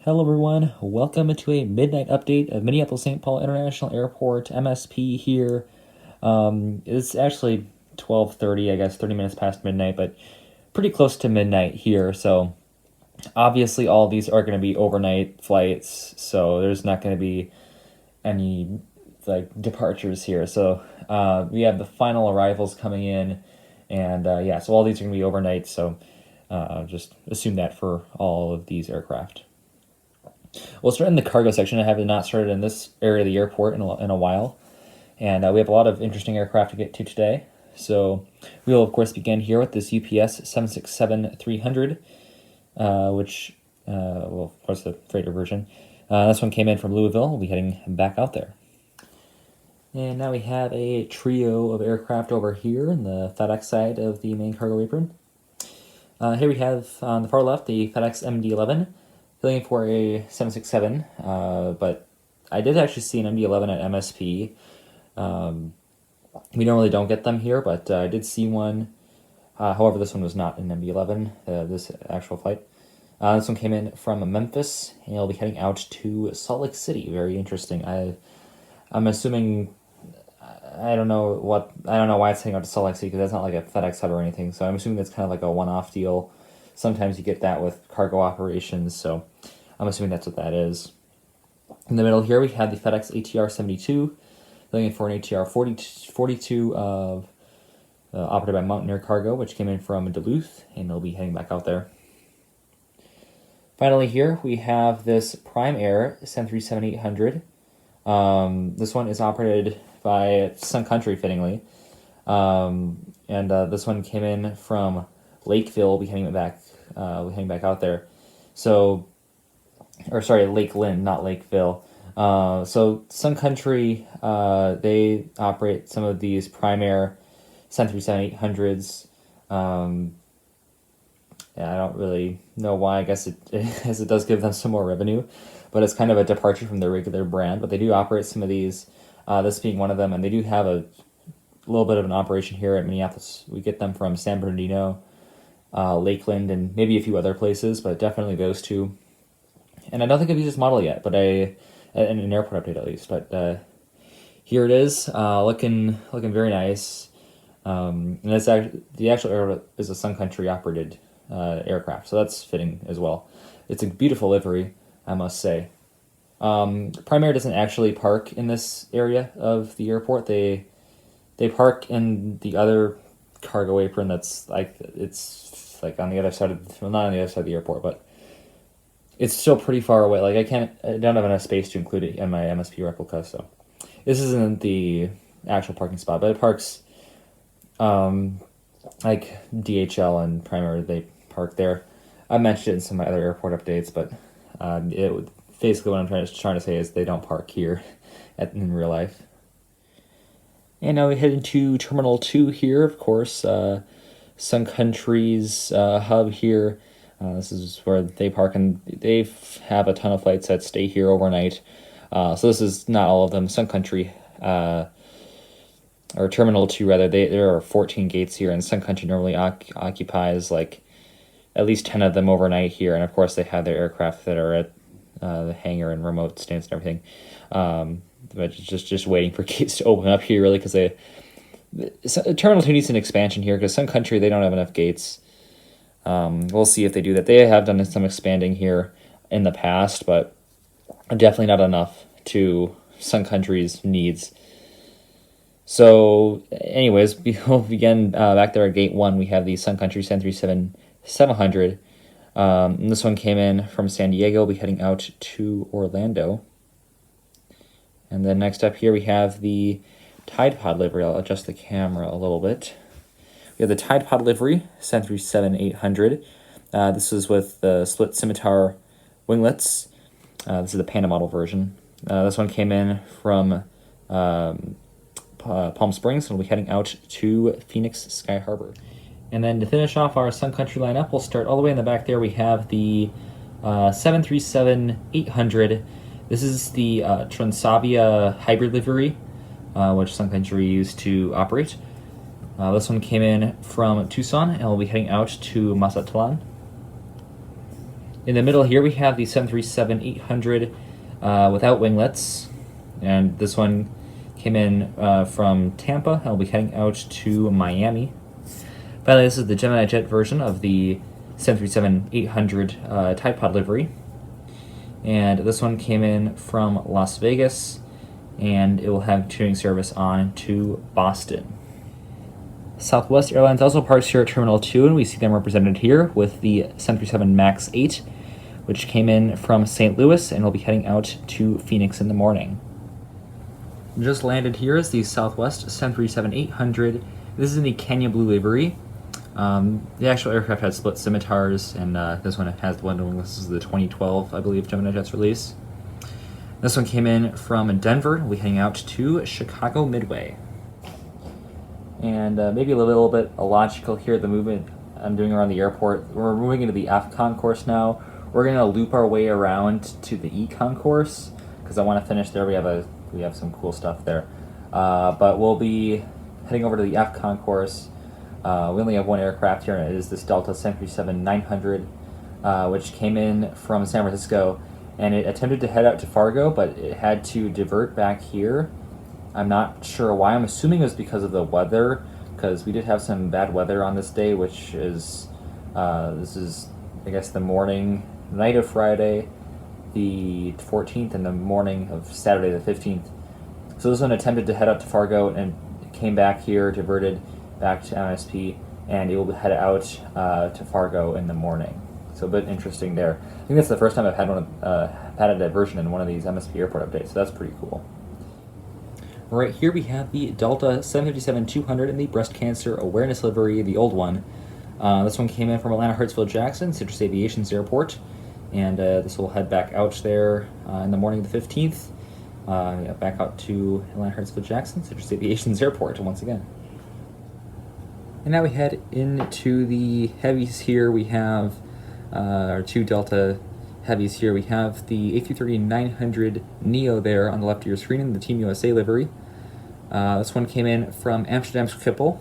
Hello everyone, welcome to a midnight update of Minneapolis St. Paul International Airport, MSP here. It's actually 12:30, I guess 30 minutes past midnight, but pretty close to midnight here, so obviously all these are going to be overnight flights, so there's not going to be any departures here. So we have the final arrivals coming in, and yeah, so all these are going to be overnight, so just assume that for all of these aircraft. We'll start in the cargo section. I have not started in this area of the airport in a while. And we have a lot of interesting aircraft to get to today. So we will, of course, begin here with this UPS 767-300, which, well, of course, the freighter version. This one came in from Louisville. We'll be heading back out there. And now we have a trio of aircraft over here in the FedEx side of the main cargo apron. Here we have, on the far left, the FedEx MD-11. Looking for a 767, but I did actually see an MD-11 at MSP. We normally don't get them here, but I did see one. However, this one was not an MD-11, this actual flight. This one came in from Memphis, and it'll be heading out to Salt Lake City. Very interesting. I'm assuming, I don't know why it's heading out to Salt Lake City, because that's not like a FedEx hub or anything, so I'm assuming that's kind of like a one-off deal. Sometimes you get that with cargo operations, so I'm assuming that's what that is. In the middle here, we have the FedEx ATR 72, looking for an ATR 42 operated by Mountaineer Cargo, which came in from Duluth, and they'll be heading back out there. Finally here, we have this Prime Air 737-800. This one is operated by Sun Country, fittingly. And this one came in from Lakeville. We'll be heading back out there. So, or sorry, Lakeland, not Lakeville. So Sun Country, they operate some of these Prime Air 737-800s. Yeah, I don't really know why. I guess it does give them some more revenue, but it's kind of a departure from their regular brand. But they do operate some of these, this being one of them, and they do have a little bit of an operation here at Minneapolis. We get them from San Bernardino, Lakeland, and maybe a few other places, but definitely those two. And I don't think I've used this model yet, but in an airport update at least. But here it is, looking very nice. And it's actually, the actual aircraft is a Sun Country operated aircraft, so that's fitting as well. It's a beautiful livery, I must say. Prime Air doesn't actually park in this area of the airport. They park in the other cargo apron that's it's like on the other side of, well, not on the other side of the airport, but it's still pretty far away. Like I don't have enough space to include it in my MSP replica, so this isn't the actual parking spot, but it parks like DHL and Prime Air, they park there. I mentioned it in some of my other airport updates, but basically what I'm trying to say is they don't park here in real life. And now we head into Terminal 2 here, of course, Sun Country's hub here. This is where they park, and they have a ton of flights that stay here overnight. So this is not all of them. Sun Country, or Terminal 2 rather, there are 14 gates here, and Sun Country normally occupies like at least 10 of them overnight here. And of course they have their aircraft that are at the hangar and remote stands and everything. But just waiting for gates to open up here, really, because Terminal 2 needs an expansion here, because Sun Country, they don't have enough gates. We'll see if they do that. They have done some expanding here in the past, but definitely not enough to Sun Country's needs. So, anyways, we'll begin back there at Gate 1. We have the Sun Country 737-700. And this one came in from San Diego. We'll be heading out to Orlando. And then next up here we have the Tide Pod livery. I'll adjust the camera a little bit. We have the Tide Pod livery, 737-800. This is with the split scimitar winglets. This is the Panda model version. This one came in from Palm Springs, and we'll be heading out to Phoenix Sky Harbor. And then to finish off our Sun Country lineup, we'll start all the way in the back there. We have the 737-800. This is the Transavia hybrid livery, which Sun Country used to operate. This one came in from Tucson, and we'll be heading out to Mazatlan. In the middle here, we have the 737-800 without winglets, and this one came in from Tampa. I'll be heading out to Miami. Finally, this is the Gemini Jet version of the 737-800 Tide Pod livery, and this one came in from Las Vegas, and it will have tuning service on to Boston. Southwest Airlines also parks here at Terminal 2, and we see them represented here with the 737 MAX 8, which came in from St. Louis and will be heading out to Phoenix in the morning. Just landed here is the Southwest 737-800. This is in the Canyon Blue livery. The actual aircraft has split scimitars, and this one has the window wing. This is the 2012, I believe, Gemini Jets release. This one came in from Denver. We'll be heading out to Chicago Midway. And maybe a little bit illogical here, the movement I'm doing around the airport. We're moving into the F concourse now. We're going to loop our way around to the E concourse because I want to finish there. We have some cool stuff there. But we'll be heading over to the F concourse. We only have one aircraft here, and it is this Delta 737-900, which came in from San Francisco, and it attempted to head out to Fargo, but it had to divert back here. I'm not sure why. I'm assuming it was because of the weather, because we did have some bad weather on this day, which is, this is, I guess, the night of Friday, the 14th, and the morning of Saturday, the 15th. So this one attempted to head up to Fargo and came back here, diverted back to MSP, and it will head out to Fargo in the morning. So a bit interesting there. I think that's the first time I've had had a diversion in one of these MSP airport updates, so that's pretty cool. Right here we have the Delta 757-200 in the breast cancer awareness livery, the old one. This one came in from Atlanta Hartsfield Jackson, Citrus Aviation's airport, and this will head back out there in the morning of the 15th, back out to Atlanta Hartsfield Jackson, Citrus Aviation's airport once again. And now we head into the heavies here. We have our two Delta heavies here. We have the A330-900 Neo there on the left of your screen in the Team USA livery. This one came in from Amsterdam Schiphol,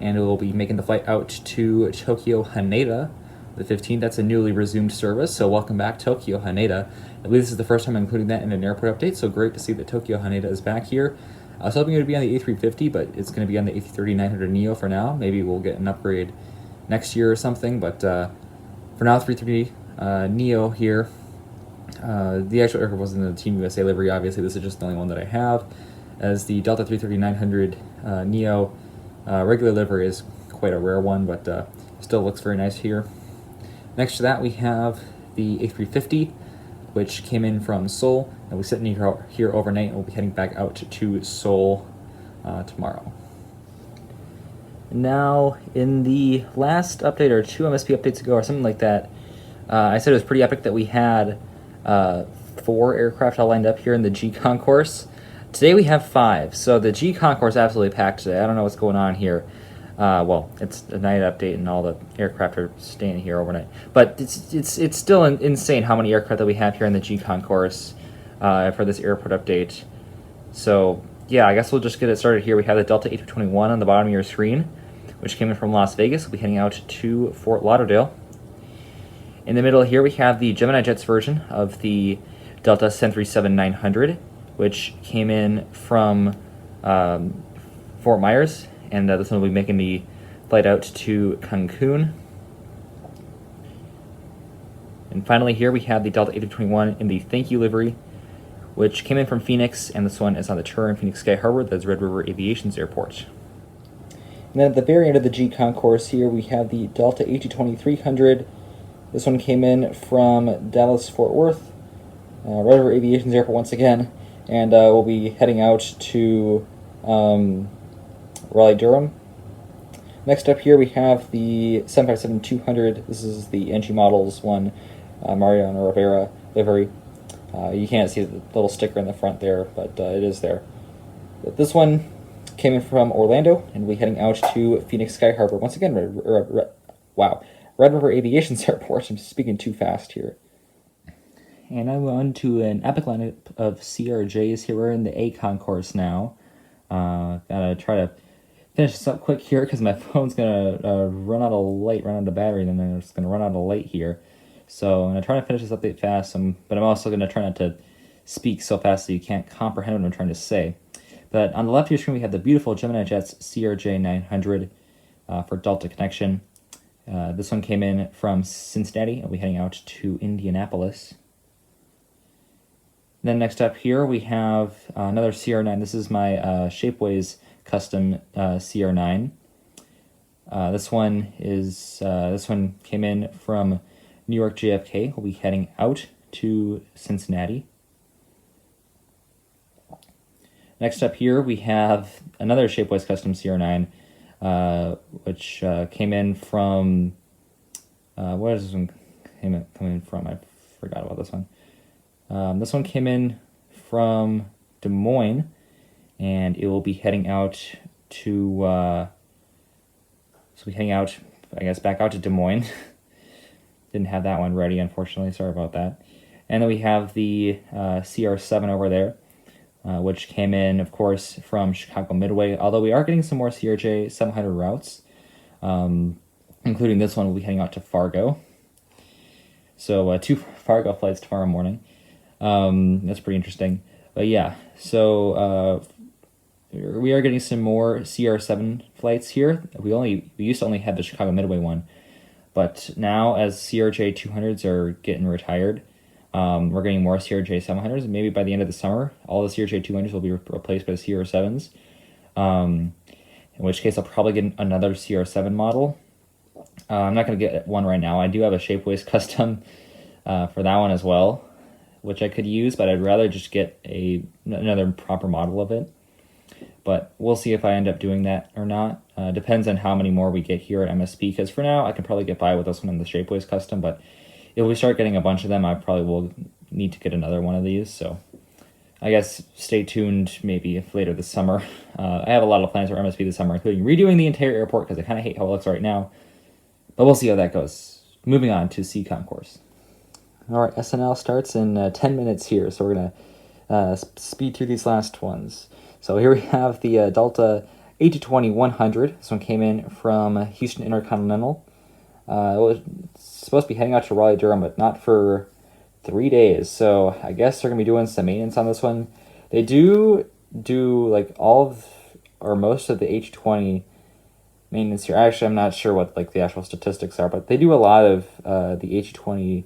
and it will be making the flight out to Tokyo Haneda the 15th. That's a newly resumed service, so welcome back, Tokyo Haneda. I believe this is the first time I'm including that in an airport update, so great to see that Tokyo Haneda is back here. I was hoping it would be on the A350, but it's going to be on the A330-900 Neo for now. Maybe we'll get an upgrade next year or something, but for now, 330 Neo here. The actual aircraft was in the Team USA livery. Obviously, this is just the only one that I have, as the Delta 330-900 Neo regular livery is quite a rare one, but still looks very nice here. Next to that, we have the A350, which came in from Seoul, and we sit here overnight, and we'll be heading back out to Seoul tomorrow. Now, in the last update, or two MSP updates ago, or something like that, I said it was pretty epic that we had 4 aircraft all lined up here in the G Concourse. Today we have 5, so the G Concourse is absolutely packed today. I don't know what's going on here. Well, it's a night update and all the aircraft are staying here overnight. But it's still insane how many aircraft that we have here in the G Concourse for this airport update. So yeah, I guess we'll just get it started here. We have the Delta 821 on the bottom of your screen, which came in from Las Vegas. We'll be heading out to Fort Lauderdale. In the middle here, we have the Gemini Jets version of the Delta 737-900, which came in from Fort Myers, and this one will be making the flight out to Cancun. And finally here, we have the Delta 821 in the Thank You livery, which came in from Phoenix, and this one is on the tour in Phoenix Sky Harbor. That's Red River Aviation's airport. And then at the very end of the G Concourse here, we have the Delta A220-300. This one came in from Dallas-Fort Worth, Red River Aviation's airport once again, and we'll be heading out to Raleigh-Durham. Next up here, we have the 757-200. This is the NG Models one, Mariano Rivera livery. You can't see the little sticker in the front there, but it is there. But this one came in from Orlando, and we'll be heading out to Phoenix Sky Harbor. Once again, Red River Aviation's airport. I'm speaking too fast here. And I'm on to an epic lineup of CRJs here. We're in the A Concourse now. Gotta try to finish this up quick here because my phone's gonna run out of battery, and then it's gonna run out of light here. So I'm going to try to finish this update fast, but I'm also going to try not to speak so fast that you can't comprehend what I'm trying to say. But on the left of your screen, we have the beautiful Gemini Jets CRJ 900 for Delta connection. This one came in from Cincinnati. I'll be heading out to Indianapolis. Then next up here, we have another CR9. This is my Shapeways custom CR9. This one came in from New York JFK. We'll be heading out to Cincinnati. Next up here, we have another Shapeways custom CR9, which came in from, where does this one come in from? I forgot about this one. This one came in from Des Moines, and it will be heading out to, I guess, back out to Des Moines. Didn't have that one ready, unfortunately. Sorry about that. And then we have the CR7 over there, which came in, of course, from Chicago Midway, although we are getting some more CRJ 700 routes, including this one. We'll be heading out to Fargo. So 2 Fargo flights tomorrow morning. That's pretty interesting. But yeah, so we are getting some more CR7 flights here. We used to only have the Chicago Midway one, but now as CRJ 200s are getting retired, we're getting more CRJ 700s, and maybe by the end of the summer, all the CRJ 200s will be replaced by CR7s, in which case I'll probably get another CR7 model. I'm not going to get one right now. I do have a Shapeways custom for that one as well, which I could use, but I'd rather just get another proper model of it. But we'll see if I end up doing that or not. Depends on how many more we get here at MSP, because for now I can probably get by with this one in the Shapeways custom, but if we start getting a bunch of them, I probably will need to get another one of these. So I guess stay tuned maybe later this summer. I have a lot of plans for MSP this summer, including redoing the entire airport because I kind of hate how it looks right now. But we'll see how that goes. Moving on to C Concourse. All right, SNL starts in 10 minutes here, so we're going to speed through these last ones. So here we have the Delta A220-100. This one came in from Houston Intercontinental. It was supposed to be heading out to Raleigh-Durham, but not for 3 days. So I guess they're going to be doing some maintenance on this one. They do like all of, or most of the A220 maintenance here. Actually, I'm not sure what like the actual statistics are, but they do a lot of the A220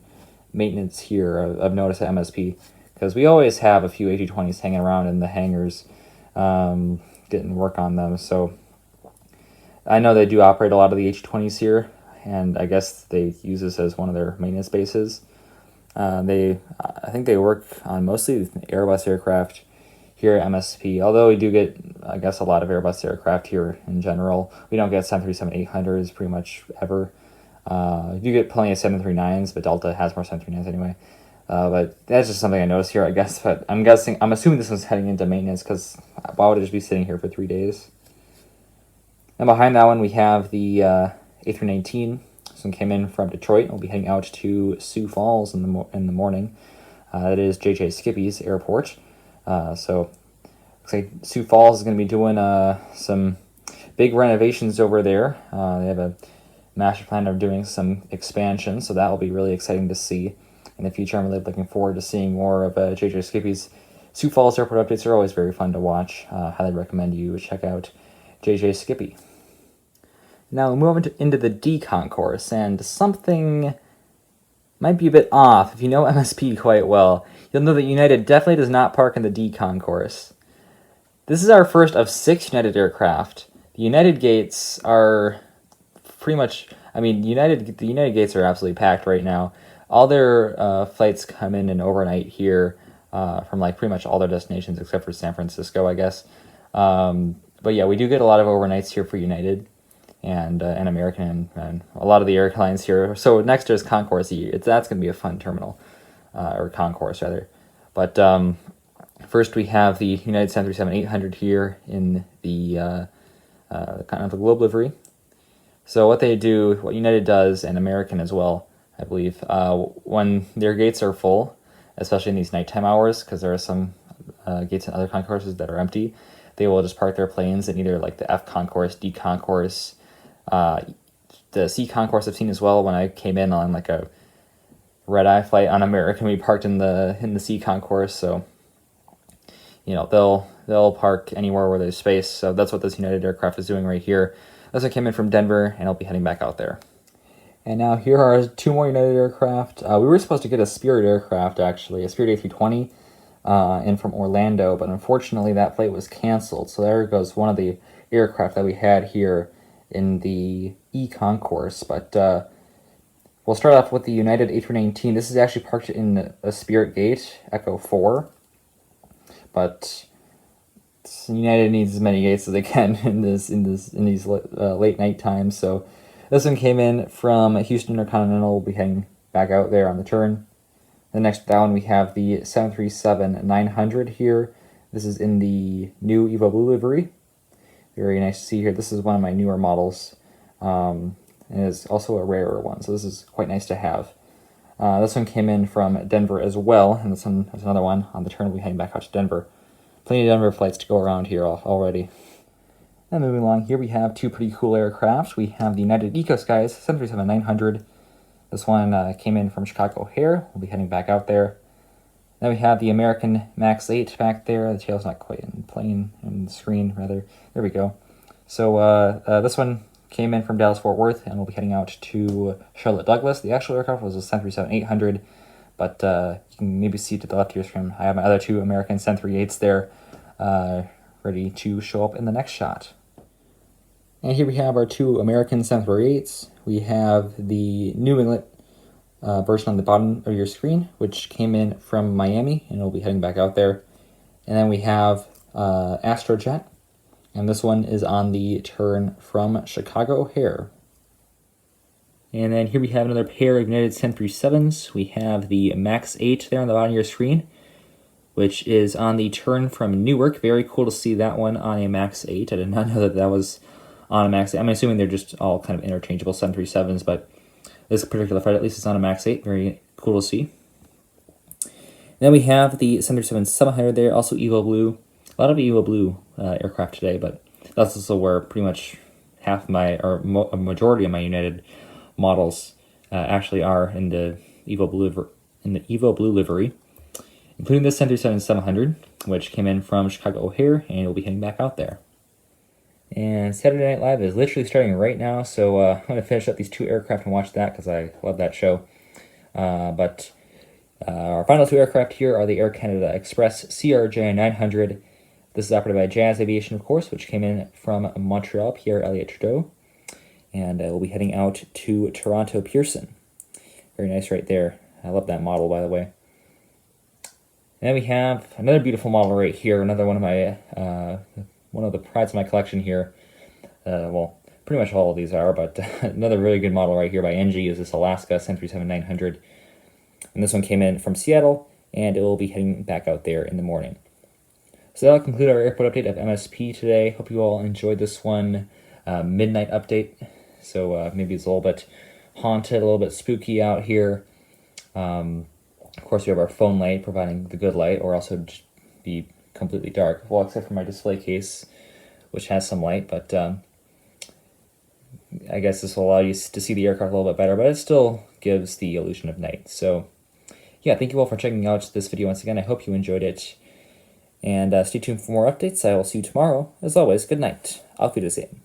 maintenance here. I've noticed at MSP, because we always have a few A220s hanging around in the hangars, getting work on them. So I know they do operate a lot of the A220s here, and I guess they use this as one of their maintenance bases. I think they work on mostly Airbus aircraft here at MSP, although we do get, I guess, a lot of Airbus aircraft here in general. We don't get 737-800s pretty much ever. You do get plenty of 739s, but Delta has more 739s anyway. But that's just something I noticed here, I guess. But I'm assuming this one's heading into maintenance, because why would it just be sitting here for 3 days? And behind that one, we have the A319. This one came in from Detroit. We'll be heading out to Sioux Falls in the morning. That is JJ Skippy's airport. So looks like Sioux Falls is going to be doing some big renovations over there. They have a master plan of doing some expansion, so that will be really exciting to see in the future. I'm really looking forward to seeing more of JJ Skippy's Sioux Falls airport updates. Are always very fun to watch. Highly recommend you check out JJ Skippy. Now we move into the D concourse, and something might be a bit off. If you know MSP quite well, you'll know that United definitely does not park in the D concourse. This is our first of 6 United aircraft. The United gates are pretty much, the United gates are absolutely packed right now. All their flights come in and overnight here from like pretty much all their destinations except for San Francisco, I guess. But yeah, we do get a lot of overnights here for United and American and a lot of the airlines here. So next there's Concourse E. That's going to be a fun terminal, or concourse rather. But first we have the United 737-800 here in the Continental Globe livery. So what United does, and American as well, I believe, when their gates are full, especially in these nighttime hours, because there are some gates in other concourses that are empty, they will just park their planes in either like the F concourse, D concourse, the C concourse I've seen as well when I came in on like a red-eye flight on American. We parked in the C concourse, so you know they'll park anywhere where there's space. So that's what this United aircraft is doing right here. This one came in from Denver, and I'll be heading back out there. And now here are 2 more United aircraft. We were supposed to get a Spirit aircraft, actually, a Spirit A320, in from Orlando, but unfortunately that flight was canceled. So there goes one of the aircraft that we had here in the E concourse. But we'll start off with the United A319. This is actually parked in a Spirit gate, Echo 4. But United needs as many gates as they can in these late night times. So this one came in from Houston Intercontinental. We'll be heading back out there on the turn. The next down we have the 737-900 here. This is in the new Evo Blue livery. Very nice to see here. This is one of my newer models, and is also a rarer one. So this is quite nice to have. This one came in from Denver as well, and this one is another one on the turn. We'll be heading back out to Denver. Plenty of Denver flights to go around here already. And moving along here, we have 2 pretty cool aircraft. We have the United EcoSky's 737-900. This one came in from Chicago O'Hare. We'll be heading back out there. Then we have the American MAX 8 back there. The tail's not quite in the screen, rather. There we go. So this one came in from Dallas-Fort Worth, and we'll be heading out to Charlotte Douglas. The actual aircraft was a 737-800, but you can maybe see to the left here from I have my other 2 American 738s there, ready to show up in the next shot. And here we have our 2 American 738s. We have the New England version on the bottom of your screen, which came in from Miami, and we'll be heading back out there. And then we have Astrojet, and this one is on the turn from Chicago O'Hare. And then here we have another pair of United 737s. We have the MAX 8 there on the bottom of your screen, which is on the turn from Newark. Very cool to see that one on a MAX 8. I did not know that was on a MAX 8. I'm assuming they're just all kind of interchangeable 737s, but this particular flight at least is on a MAX 8. Very cool to see. Then we have the 737-700 there, also Evo Blue. A lot of Evo Blue aircraft today, but that's also where pretty much half my, or a majority of my United models actually are in the Evo Blue livery, including the 737-700, which came in from Chicago O'Hare, and we'll be heading back out there. And Saturday Night Live is literally starting right now, so I'm going to finish up these 2 aircraft and watch that because I love that show. But our final 2 aircraft here are the Air Canada Express CRJ-900. This is operated by Jazz Aviation, of course, which came in from Montreal, Pierre-Elliott Trudeau. And we'll be heading out to Toronto Pearson. Very nice right there. I love that model, by the way. And then we have another beautiful model right here, another one of my one of the prides of my collection here. Well, pretty much all of these are, but another really good model right here by NG is this Alaska 737-900. And this one came in from Seattle, and it will be heading back out there in the morning. So that'll conclude our airport update of MSP today. Hope you all enjoyed this one. Midnight update. So maybe it's a little bit haunted, a little bit spooky out here. Of course, we have our phone light providing the good light, or also just be completely dark. Well, except for my display case, which has some light, but I guess this will allow you to see the aircraft a little bit better, but it still gives the illusion of night. So yeah, thank you all for checking out this video once again. I hope you enjoyed it. And stay tuned for more updates. I will see you tomorrow. As always, good night. Auf Wiedersehen.